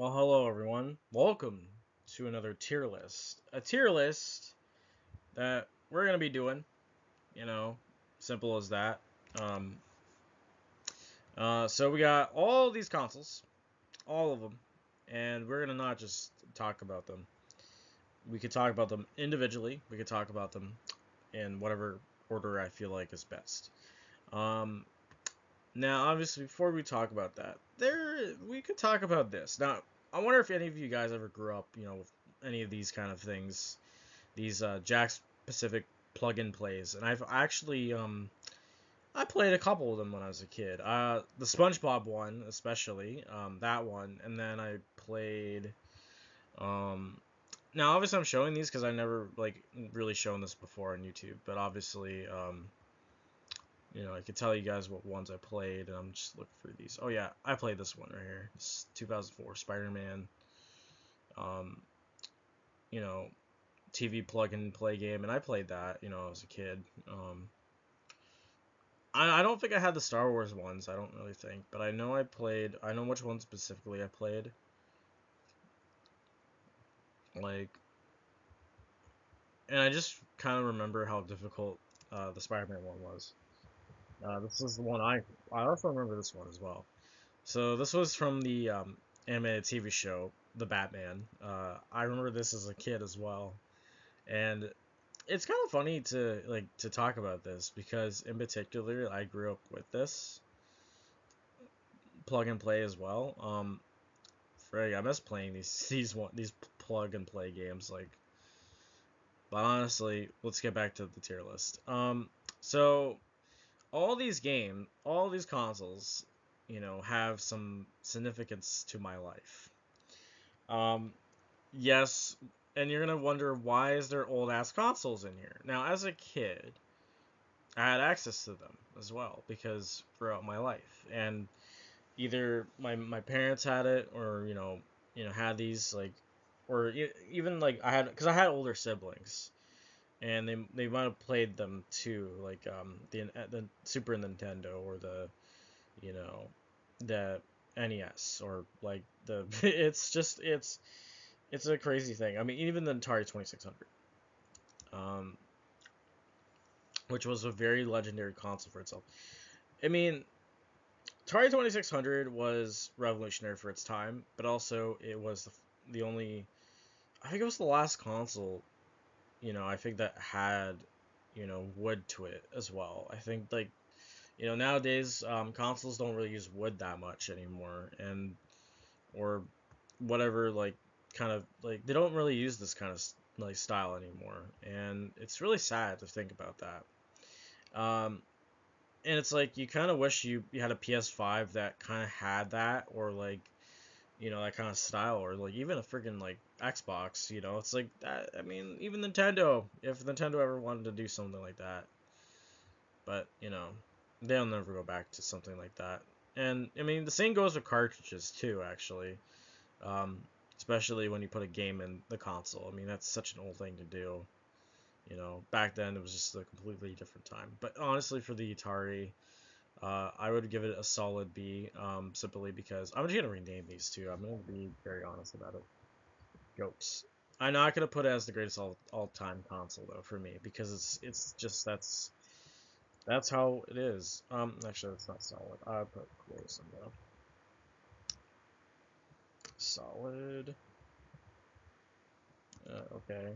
Well, hello everyone. Welcome to another tier list. A tier list that we're gonna be doing. You know, simple as that. Um, so we got all these consoles, all of them, and we're gonna not just talk about them. We could talk about them individually. We could talk about them in whatever order I feel like is best. Um, Now, obviously, before we talk about that, we could talk about this. Now, I wonder if any of you guys ever grew up, with any of these kind of things, these Jack's Pacific plug-in plays, and I've actually I played a couple of them when I was a kid. The SpongeBob one, especially, that one, and then I played. Um, Now, obviously, I'm showing these because I never really shown this before on YouTube, but obviously, I could tell you guys what ones I played, and I'm just looking through these. Oh yeah, I played this one right here. It's 2004 Spider-Man, um, you know, TV plug-and-play game, and I played that, as a kid. I don't think I had the Star Wars ones. I don't really think, but I know I played. I know which ones specifically I played. Like, and I just kind of remember how difficult the Spider-Man one was. This is the one I also remember this one as well. So this was from the animated TV show, The Batman. I remember this as a kid as well, and it's kind of funny to talk about this because in particular I grew up with this plug and play as well. I miss playing these plug and play games but honestly, let's get back to the tier list. So all these consoles, have some significance to my life. Um, yes, and you're gonna wonder why is there old ass consoles in here? Now, as a kid, I had access to them as well because throughout my life, and either my parents had it or had these or even because I had older siblings and they might have played them too, like the Super Nintendo or you know the NES or like the it's a crazy thing. I mean, even the Atari 2600, um, which was a very legendary console for itself. I mean, Atari 2600 was revolutionary for its time, but also it was the only. I think it was the last console. I think that had wood to it as well. I think nowadays consoles don't really use wood that much anymore, and or whatever kind of they don't really use this kind of style anymore, and it's really sad to think about that. Um, and it's like you kind of wish you had a PS5 that kind of had that, or that kind of style, or like even a freaking Xbox. It's like that. I mean, even Nintendo, if Nintendo ever wanted to do something like that, but they'll never go back to something like that. And I mean, the same goes with cartridges too, actually. Um, Especially when you put a game in the console. I mean, that's such an old thing to do. Back then it was just a completely different time. But honestly, for the Atari, I would give it a solid B, simply because I'm just gonna rename these two. I'm gonna be very honest about it. Jokes. I'm not gonna put it as the greatest all time console though for me because it's just that's how it is. Actually, that's not solid. I put close in though. Solid. Okay.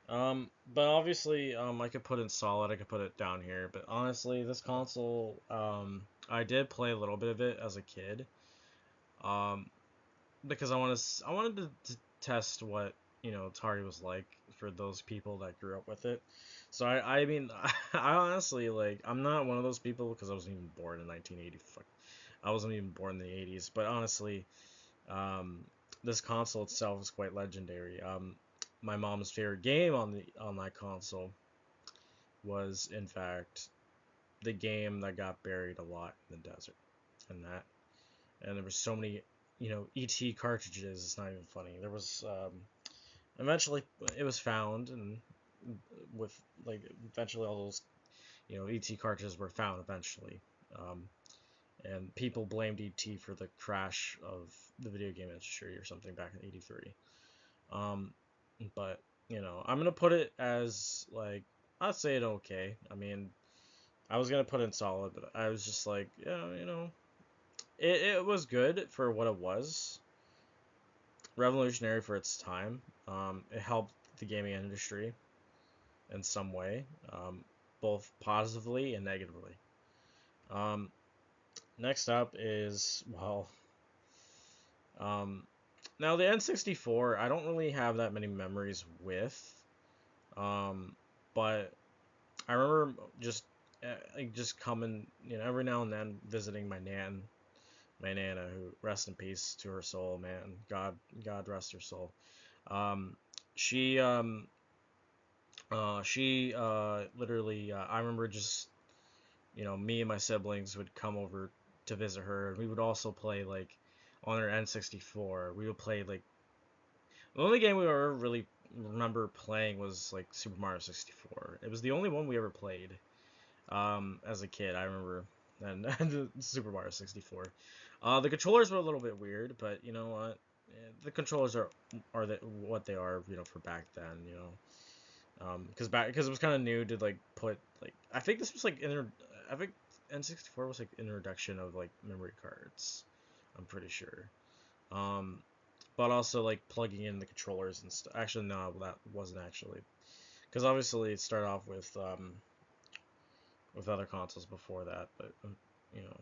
But obviously, I could put in solid. I could put it down here. But honestly, this console, I did play a little bit of it as a kid. Um, because I wanted to test what Atari was like for those people that grew up with it. So I mean, I honestly I'm not one of those people because I wasn't even born in 1980. Fuck, I wasn't even born in the 80s. But honestly, um, this console itself is quite legendary. My mom's favorite game on that console was, in fact, the game that got buried a lot in the desert, and there was so many, ET cartridges. It's not even funny. There was eventually it was found, and with eventually all those ET cartridges were found eventually. Um, and people blamed ET for the crash of the video game industry or something back in '83. Um, but I'm gonna put it as like I'd say it okay. I mean, I was gonna put in solid, but I was just like, yeah, it was good for what it was, revolutionary for its time. It helped the gaming industry in some way, both positively and negatively. Um, Next up is, well, um, now the N64. I don't really have that many memories with, um, but I remember like just coming, every now and then visiting my nana, who rest in peace to her soul, man. God rest her soul. Um, she literally, I remember just, me and my siblings would come over to visit her, and we would also play like on her N64. We would play like the only game we ever really remember playing was like Super Mario 64. It was the only one we ever played. As a kid, I remember, and Super Mario 64. The controllers were a little bit weird, but you know what? The controllers are what they are, for back then, because it was kind of new to like put like I think this was like I think N64 was like introduction of like memory cards. I'm pretty sure. Um, but also like plugging in the controllers and stuff. Actually, no, that wasn't actually because obviously it started off with other consoles before that, but you know,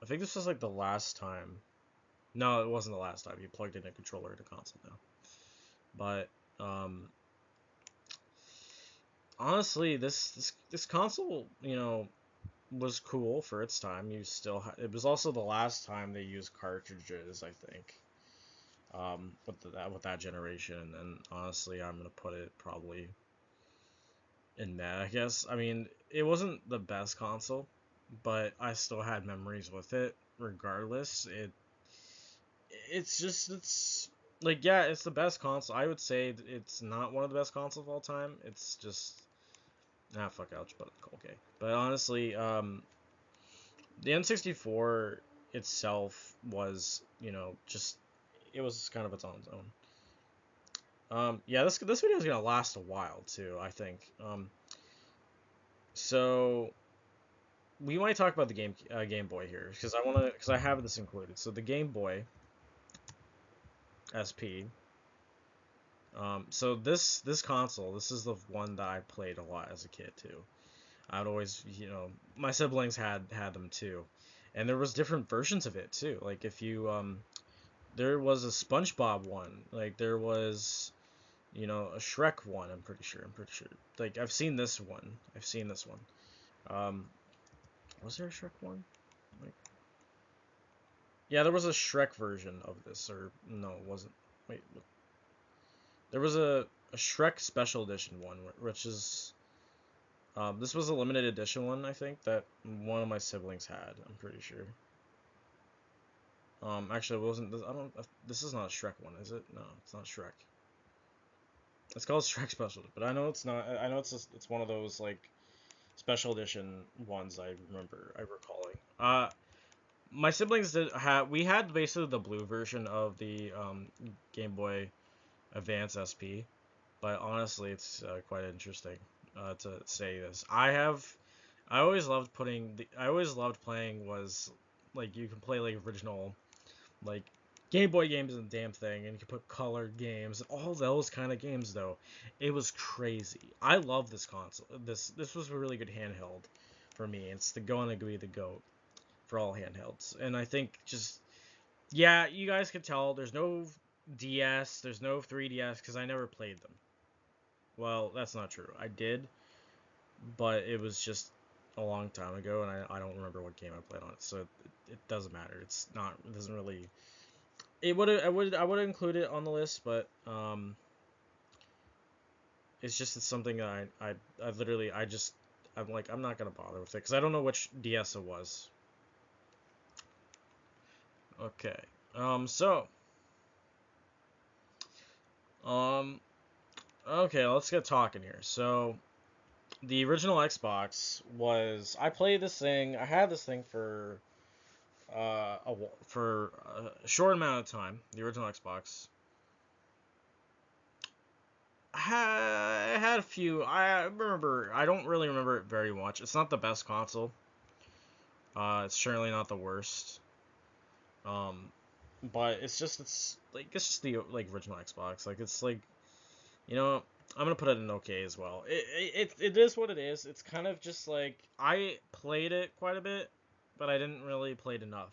I think this was like the last time. No, it wasn't the last time you plugged in a controller to console now. But honestly, this console, was cool for its time. It was also the last time they used cartridges, I think. With that generation, and honestly, I'm gonna put it probably in that. I guess. I mean, it wasn't the best console, but I still had memories with it. Regardless, it's like yeah, it's the best console. I would say it's not one of the best consoles of all time. It's just fuck ouch, but okay. But honestly, the N64 itself was just it was kind of its own zone. Yeah, this video is gonna last a while too, I think. So we might talk about the Game Boy here because I have this included. So the Game Boy SP. So this console, this is the one that I played a lot as a kid too. I'd always, my siblings had them too, and there was different versions of it too. Like if you there was a SpongeBob one, like there was, a Shrek one. I'm pretty sure. Like I've seen this one. Um, was there a Shrek one? Like, yeah, there was a Shrek version of this, or no, it wasn't. Wait, there was a Shrek Special Edition one, which is this was a limited edition one, I think, that one of my siblings had. I'm pretty sure. Actually, it wasn't. I don't. This is not a Shrek one, is it? No, it's not Shrek. It's called Shrek Special, but I know it's not. I know it's one of those like special edition ones. I recalling. My siblings did have. We had basically the blue version of the Game Boy Advance SP, but honestly, it's quite interesting to say this. I always loved I always loved playing was like you can play like original like Game Boy games and the damn thing, and you can put colored games, all those kind of games though. It was crazy. I love this console. This was a really good handheld for me. It's gonna be the GOAT for all handhelds, and I think just yeah, you guys can tell there's no DS, there's no 3DS because I never played them. Well, that's not true. I did, but it was just a long time ago, and I don't remember what game I played on it, so it doesn't matter. It's not. It doesn't really. It would I would include it on the list, but it's something that I literally I'm like I'm not gonna bother with it because I don't know which DS it was. Okay. So um okay, let's get talking here. So the original Xbox was I played this thing. I had this thing for for a short amount of time, the original Xbox. I had a few. I remember. I don't really remember it very much. It's not the best console. It's certainly not the worst. Um, but it's just the like original Xbox. Like it's like you know I'm gonna put it in okay as well. It is what it is. It's kind of just like I played it quite a bit, but I didn't really play it enough.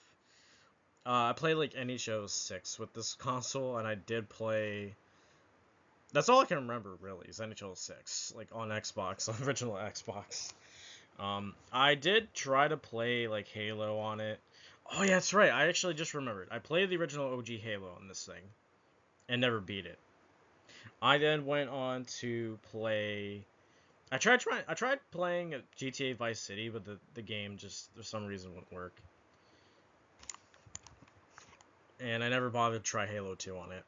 I played like NHL 6 with this console, and I did play. That's all I can remember really is NHL 6, like on Xbox, on original Xbox. I did try to play like Halo on it. Oh yeah, that's right. I actually just remembered. I played the original OG Halo on this thing and never beat it. I then went on to play. I tried playing GTA Vice City, but the game just for some reason wouldn't work, and I never bothered to try Halo 2 on it,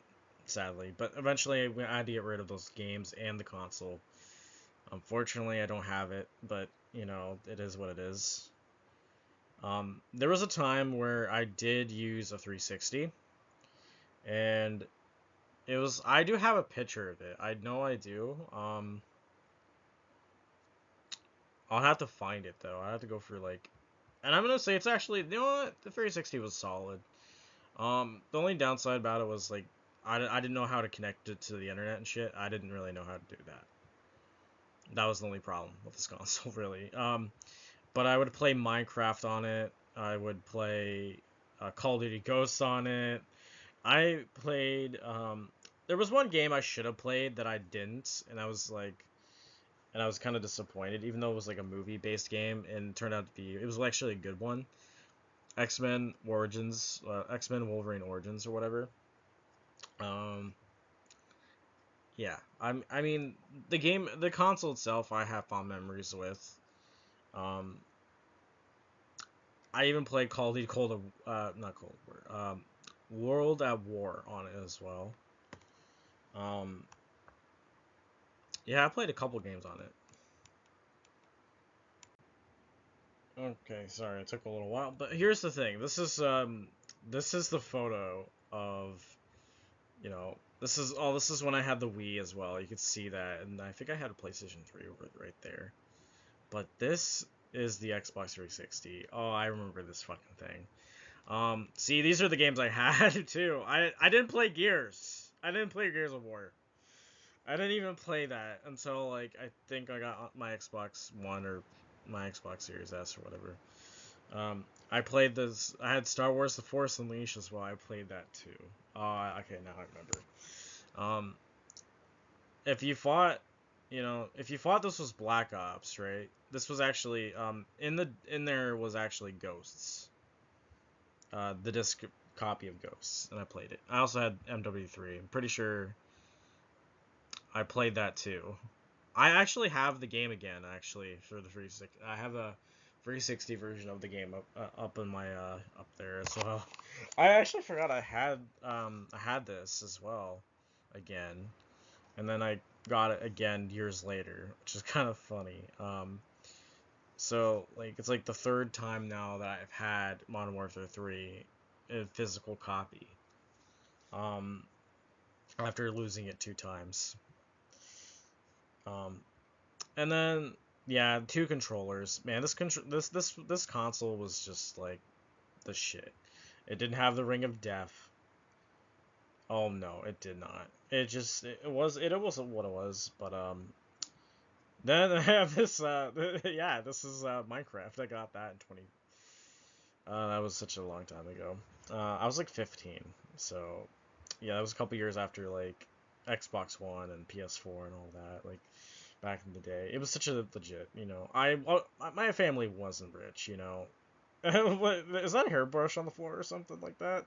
sadly. But eventually, I had to get rid of those games and the console. Unfortunately, I don't have it, but it is what it is. There was a time where I did use a 360, and it was. I do have a picture of it. I know I do. I'll have to find it though. I have to go for like, and I'm gonna say it's actually what, the 360 was solid. The only downside about it was like I didn't know how to connect it to the internet and shit. I didn't really know how to do that. That was the only problem with this console, really. But I would play Minecraft on it. I would play Call of Duty Ghosts on it. I played. There was one game I should have played that I didn't, and I was kind of disappointed, even though it was like a movie-based game, and it turned out to be. It was actually a good one. X Men Wolverine Origins or whatever. Um, yeah, I mean, the console itself, I have fond memories with. Um, I even played Call of Duty not Cold War, World at War on it as well. Um, yeah, I played a couple games on it. Okay, sorry, it took a little while, but here's the thing. This is the photo of, this is when I had the Wii as well. You could see that, and I think I had a PlayStation 3 over right there. But this is the Xbox 360. Oh, I remember this fucking thing. See, these are the games I had too. I didn't play Gears. I didn't play Gears of War. I didn't even play that until like I think I got my Xbox One or my Xbox Series S or whatever. I played this. I had Star Wars: The Force Unleashed as well. I played that too. Oh, okay, now I remember. Um, if you fought, if you thought this was Black Ops, right? This was actually in there was actually Ghosts. The disc copy of Ghosts, and I played it. I also had MW3. I'm pretty sure I played that too. I actually have the game again. Actually, for the 360, I have a 360 version of the game up in my up there as well. I actually forgot I had this as well, again, and then I got it again years later, which is kind of funny. So like it's like the third time now that I've had Modern Warfare 3 a physical copy. Um, after losing it two times. Um, and then yeah, two controllers. Man, this console was just like the shit. It didn't have the Ring of Death. Oh no, it did not. It was what it was, but then I have this yeah, this is Minecraft. I got that in 20. That was such a long time ago. I was like 15, so yeah, that was a couple years after like Xbox One and PS4 and all that. Like back in the day, it was such a legit. My family wasn't rich. What, is that a hairbrush on the floor or something like that?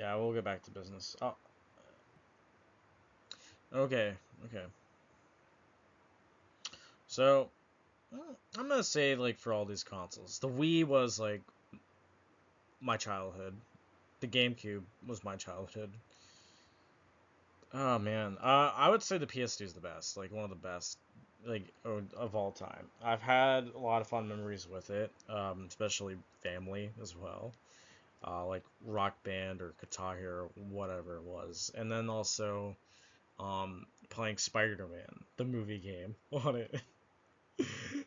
Yeah, we'll get back to business. Oh, okay, okay. So I'm gonna say like for all these consoles, the Wii was like my childhood the GameCube was my childhood. Oh man, I would say the PS2 is the best, like one of the best, like of all time. I've had a lot of fun memories with it, especially family as well, like Rock Band or Guitar Hero, whatever it was, and then also playing Spider-Man, the movie game on it,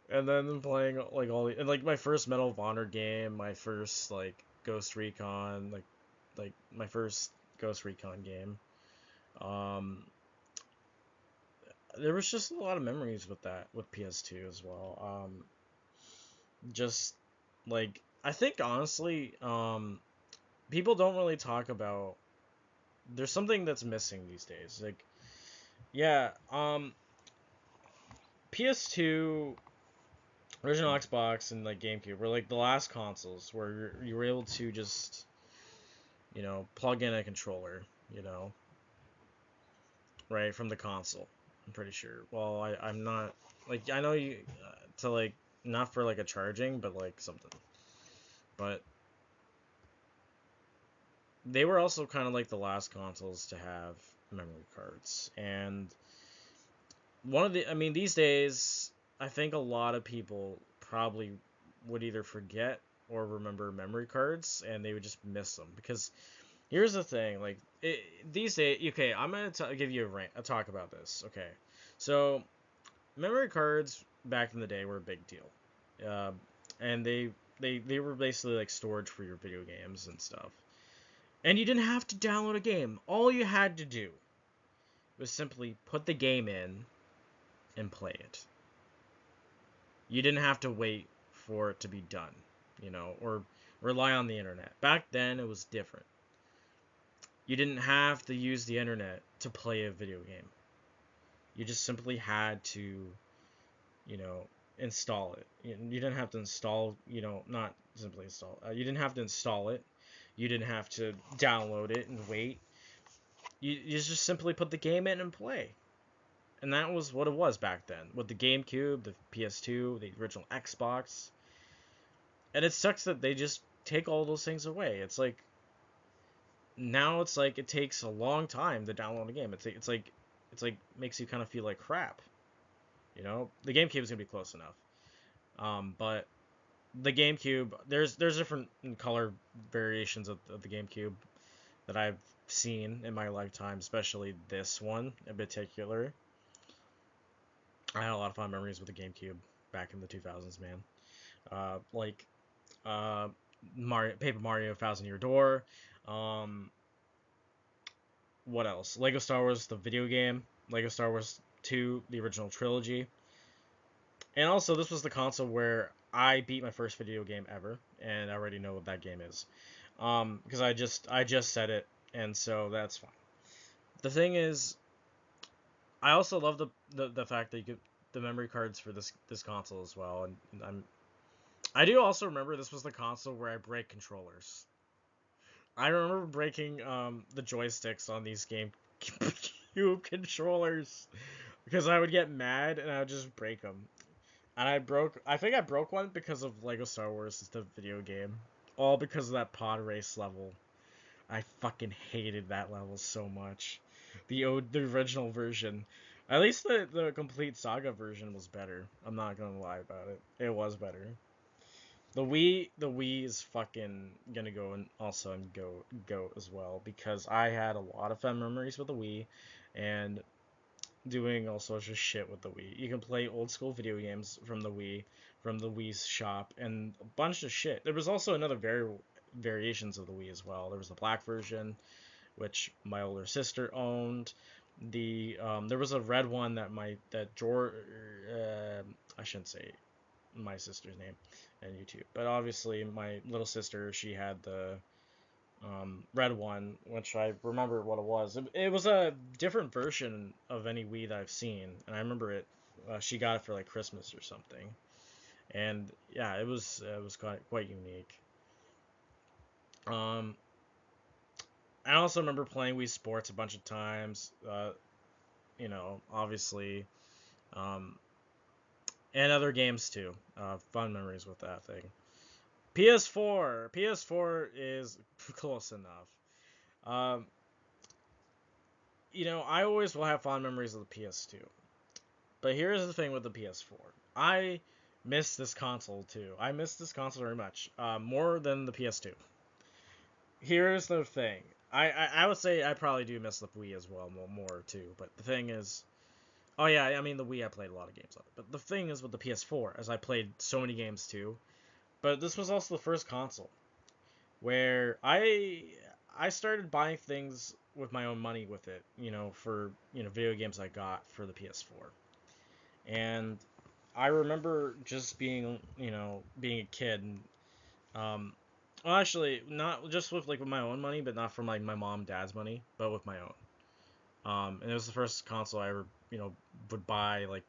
and then playing like all the and like my first Medal of Honor game, my first like Ghost Recon, like my first Ghost Recon game. Um, there was just a lot of memories with that with PS2 as well. Just like I think honestly, people don't really talk about. There's something that's missing these days. Like yeah, PS2, original Xbox, and like GameCube were like the last consoles where you were able to just plug in a controller, you know, right from the console. I'm pretty sure. Well, I'm not like I know you to like not for like a charging, but like something. But they were also kind of like the last consoles to have memory cards. And I mean, these days, I think a lot of people probably would either forget or remember memory cards, and they would just miss them because here's the thing, like these days, okay, I'm gonna give you a talk about this. Okay, so memory cards back in the day were a big deal, uh, and they were basically like storage for your video games and stuff. And you didn't have to download a game. All you had to do was simply put the game in and play it. You didn't have to wait for it to be done, or rely on the internet. Back then, it was different. You didn't have to use the internet to play a video game. You just simply had to, you know, install it. You didn't have to install, not simply install. You didn't have to install it. You didn't have to download it and wait. You just simply put the game in and play. And that was what it was back then. With the GameCube, the PS2, the original Xbox. And it sucks that they just take all those things away. It's like now it's like it takes a long time to download a game. It's like makes you kind of feel like crap. The GameCube is gonna be close enough. But the GameCube, there's different color variations of the GameCube that I've seen in my lifetime, especially this one in particular. I had a lot of fun memories with the GameCube back in the 2000s, man. Like uh, Paper Mario, Thousand Year Door. Um, what else? Lego Star Wars, the video game. Lego Star Wars 2, the original trilogy. And also, this was the console where I beat my first video game ever, and I already know what that game is. Because I just said it, and so that's fine. The thing is, I also love the fact that you could the memory cards for this console as well, and I do also remember this was the console where I break controllers. I remember breaking the joysticks on these GameCube controllers because I would get mad and I would just break them. And I think I broke one because of Lego Star Wars, the video game, all because of that pod race level. I fucking hated that level so much. The original version. At least the complete saga version was better. I'm not gonna lie about it. It was better. The Wii is fucking gonna go and also and go as well because I had a lot of fun memories with the Wii, and doing all sorts of shit with the Wii. You can play old school video games from the Wii's shop, and a bunch of shit. There was also another variations of the Wii as well. There was the black version, which my older sister owned. There was a red one that George I shouldn't say my sister's name and YouTube, but obviously my little sister, she had the red one, which I remember what it was. It was a different version of any Wii that I've seen, and I remember it. She got it for like Christmas or something, and yeah, it was quite unique. Um, I also remember playing Wii Sports a bunch of times. Obviously, um, and other games too. Fun memories with that thing. PS4 is close enough. Um, I always will have fond memories of the PS2. But here's the thing with the PS4. I miss this console too. I miss this console very much, more than the PS2. Here's the thing. I would say I probably do miss the Wii as well, more too. But the thing is, oh yeah, I mean the Wii I played a lot of games on it. But the thing is with the PS4, as I played so many games too. But this was also the first console where I started buying things with my own money with it, for video games I got for the PS4. And I remember just being a kid, and well, actually, not just with my own money, but not from like my mom, and dad's money, but with my own. And it was the first console I ever, would buy like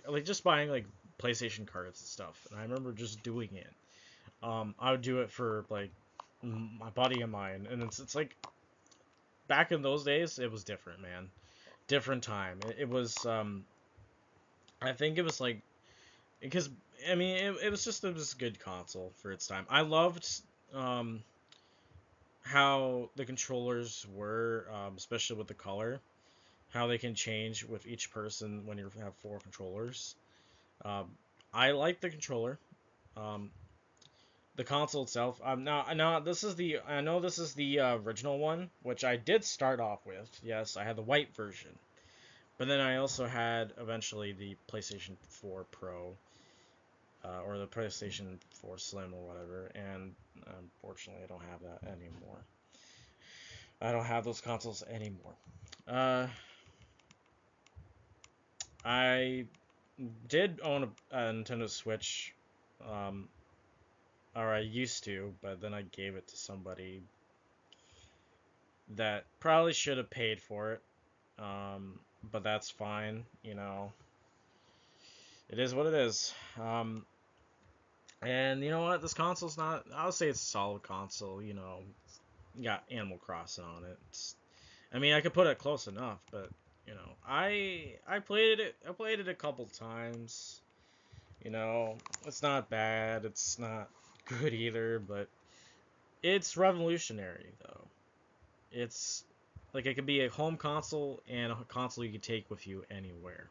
like just buying like PlayStation cards and stuff. And I remember just doing it. I would do it for like my buddy of mine, and it's like back in those days, it was different, man. Different time. It was I think it was like because I mean it was a good console for its time. I loved um how the controllers were, especially with the color, how they can change with each person when you have four controllers. Um, I like the controller. Um, the console itself. Now this is the I know this is the original one, which I did start off with. Yes, I had the white version, but then I also had eventually the PlayStation 4 Pro, or the PlayStation 4 Slim or whatever, and unfortunately I don't have that anymore. I don't have those consoles anymore. Uh, I did own a Nintendo Switch, um, or I used to, but then I gave it to somebody that probably should have paid for it. But that's fine, It is what it is. And you know what? This console's not. I would say it's a solid console. You got Animal Crossing on it. I mean, I could put it close enough, but I played it. I played it a couple times. It's not bad. It's not good either, but it's revolutionary though. It's like it could be a home console and a console you could take with you anywhere,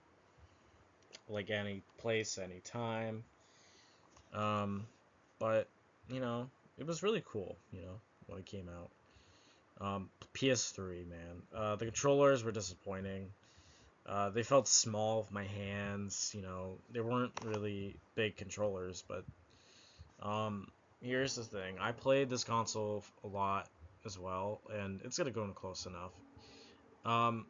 like any place, any time. Um, but it was really cool. When it came out. PS3, man. The controllers were disappointing. They felt small with my hands. They weren't really big controllers, but um, here's the thing. I played this console a lot as well, and it's gonna go in close enough. Um,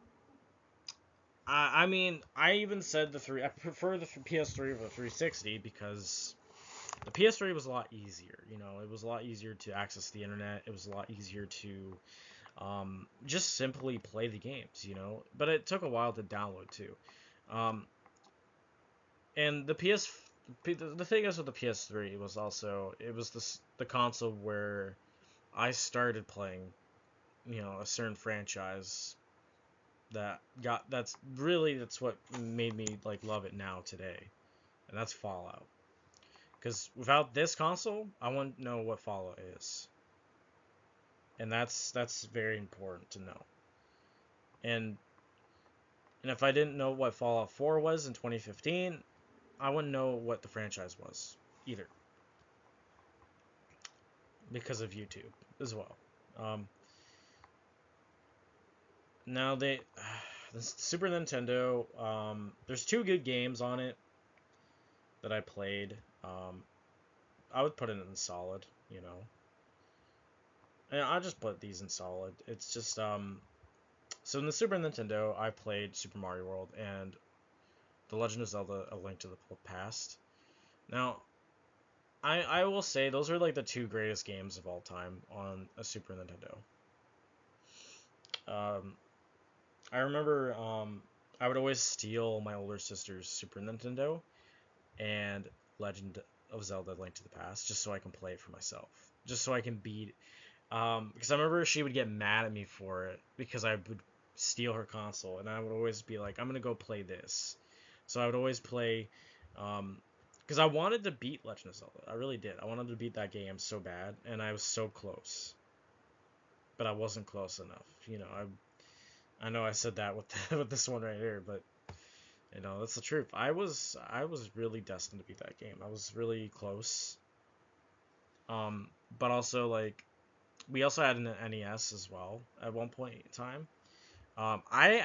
I mean, I even said I prefer the PS3 over the 360 because the PS3 was a lot easier. It was a lot easier to access the internet. It was a lot easier to just simply play the games. But it took a while to download too. Um, and the thing is with the PS3 was also it was the console where I started playing, a certain franchise that's what made me like love it now today, and that's Fallout. Because without this console, I wouldn't know what Fallout is, and that's very important to know. And and if I didn't know what Fallout 4 was in 2015, I wouldn't know what the franchise was either, because of YouTube as well. Um, Now the Super Nintendo. There's two good games on it that I played. I would put it in solid. And I'll just put these in solid. It's just So in the Super Nintendo, I played Super Mario World and The Legend of Zelda: A Link to the Past. Now, I will say those are like the two greatest games of all time on a Super Nintendo. Um, I remember I would always steal my older sister's Super Nintendo and Legend of Zelda: Link to the Past just so I can play it for myself, just so I can beat. Because I remember she would get mad at me for it because I would steal her console, and I would always be like, "I'm gonna go play this." So I would always play, because I wanted to beat Legend of Zelda. I really did. I wanted to beat that game so bad, and I was so close, but I wasn't close enough. I know I said that with with this one right here, but that's the truth. I was really destined to beat that game. I was really close. But also like we also had an NES as well at one point in time. I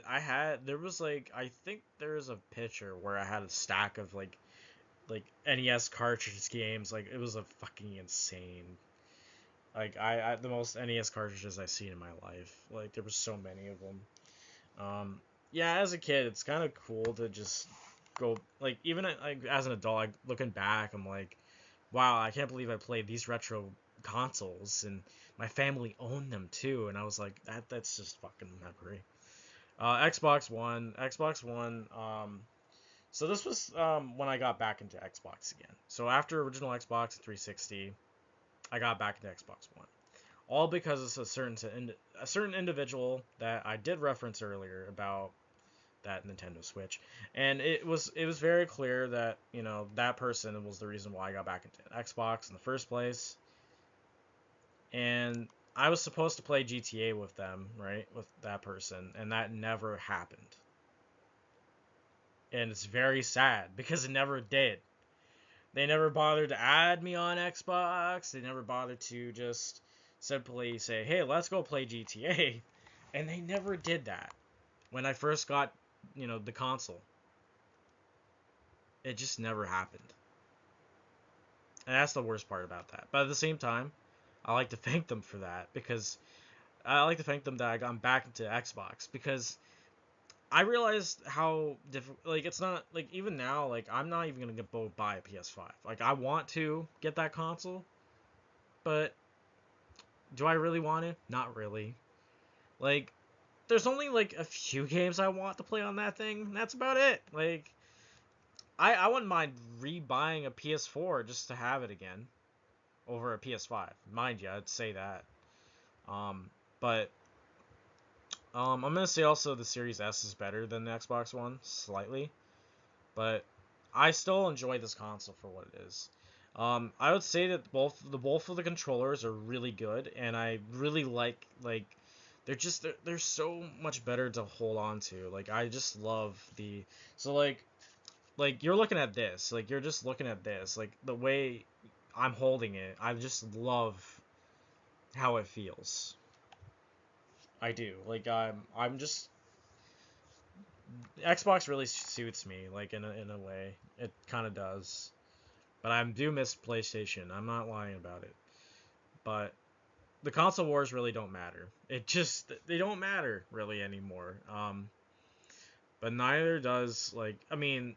had there was like I think there was a picture where I had a stack of like NES cartridge games. Like it was a fucking insane. Like I the most NES cartridges I've seen in my life. Like there were so many of them. Yeah, as a kid, it's kind of cool to just go like even like as an adult, like looking back, I'm like, wow, I can't believe I played these retro consoles and my family owned them too, and I was like, that's just fucking memory. Xbox One. So this was when I got back into Xbox again. So after original Xbox 360, I got back into Xbox One. All because it's a certain individual that I did reference earlier about that Nintendo Switch, and it was very clear that that person was the reason why I got back into Xbox in the first place, and I was supposed to play GTA with them, right, with that person, and that never happened, and it's very sad because it never did. They never bothered to add me on Xbox. They never bothered to just simply say, "Hey, let's go play GTA," and they never did that when I first got the console. It just never happened. And that's the worst part about that. But at the same time, I like to thank them for that because I like to thank them that I got back into Xbox because I realized how difficult. Like it's not like even now. Like I'm not even gonna go buy a PS5. Like I want to get that console, but do I really want to? Not really. Like there's only like a few games I want to play on that thing. That's about it. Like I wouldn't mind rebuying a PS4 just to have it again over a PS5. Mind you, I'd say that. But I'm gonna say also the Series S is better than the Xbox One slightly, but I still enjoy this console for what it is. I would say that both of the controllers are really good, and I really like they're so much better to hold on to. Like I just love the so like you're looking at this, like you're just looking at this, like the way I'm holding it, I just love how it feels. I do. Like I'm just Xbox really suits me like in a way. It kind of does. But I do miss PlayStation. I'm not lying about it. But the console wars really don't matter. They don't matter really anymore. But neither does like I mean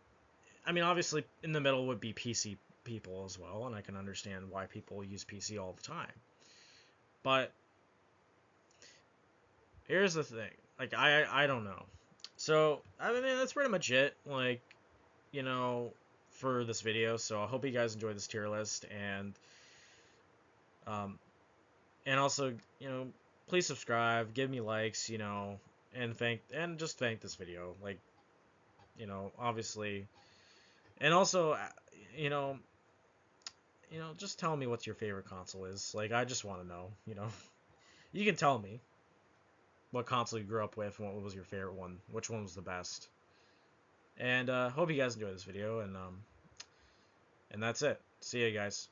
obviously in the middle would be PC people as well, and I can understand why people use PC all the time. But here's the thing. Like I don't know. So I mean that's pretty much it. Like you know for this video. So I hope you guys enjoyed this tier list um and also please subscribe, give me likes, and just thank this video. Like obviously, and also you know just tell me what your favorite console is. Like I just want to know. You can tell me what console you grew up with, and what was your favorite one, which one was the best. And hope you guys enjoyed this video, and that's it. See you guys.